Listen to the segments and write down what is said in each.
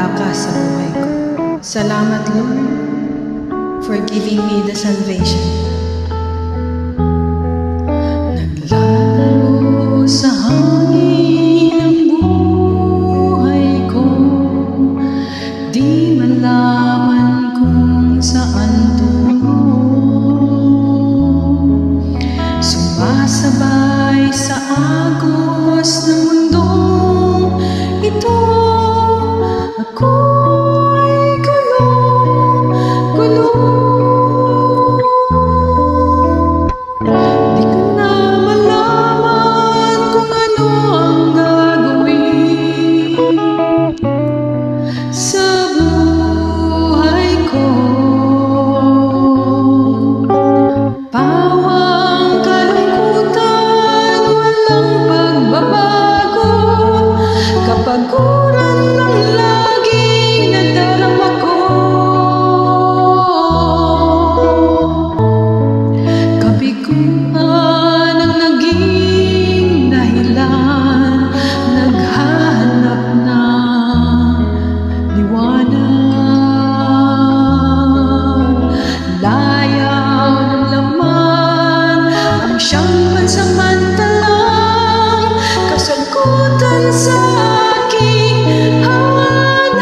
wala ka sa buhay ko. Salamat, Lord, for giving me the salvation. Naglalaro sa hangin ang buhay ko, di malaman kung saan tungo. Sumasabay sa agos ng mundong ito, ako'y gulong-gulong. Di ko na malaman kung ano ang gagawin sa buhay ko. Pawang kalungkutan, walang pagbabago, kapaguran ng laging nadarama ko. Kabiguan ang naging dahilan, naghahanap ng liwanag. Layaw ng laman ang siyang pansamantalang kasagutan sa aking hanap.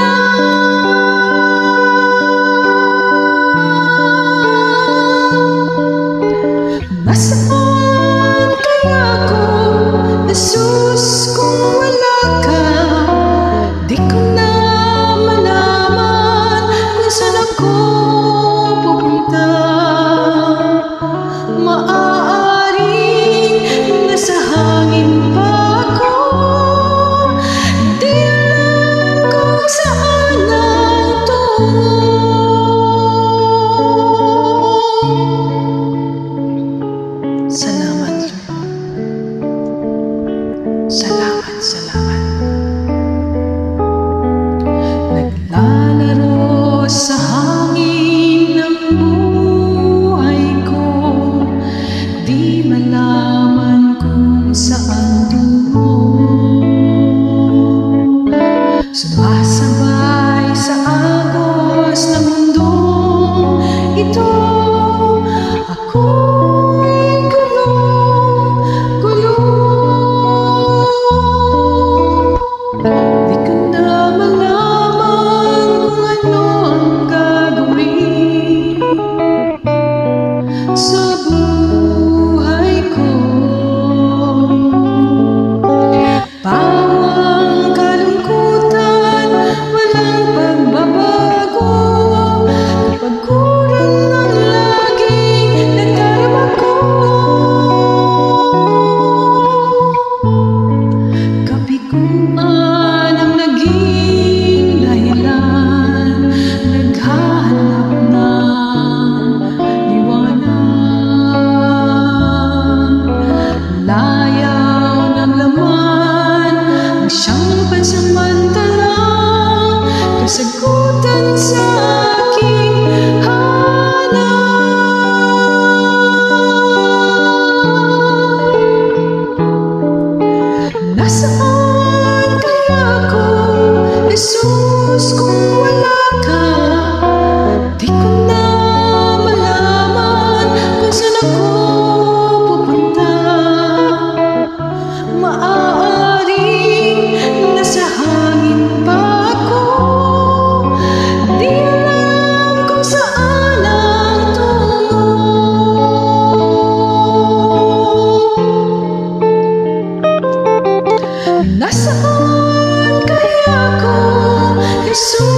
Nasaan kaya ako, Jesus, kung wala ka? Di ko na malaman kung saan ako pupunta. Maaaring nasa hangin pa ako, di alam kung saan ang tungo. Salamat, Lord. Salamat, salamat. Naglalaro sa hangin ng buhay ko, di malaman kung saan tungo. Sumasabay sa agos ng mundong ito, ako'y gulong-gulong. Di ko na malaman kung ano ang gagawin sa buhay ko. Pawang kalungkutan, walang pagbabago, kapaguran ng laging nadarama ko. Kabiguan ang naging dahilan, naghahanap ng liwanag. Layaw ng laman ang siyang pansamantalang kasagutan sa aking hanap. Nasaan kaya ako, Jesus, kung wala ka? Di ko na malaman kung saan ako pupunta. Maaaring nasa hangin pa ako, di alam kung saan ang tungo. Nasaan kaya ako, Jesus?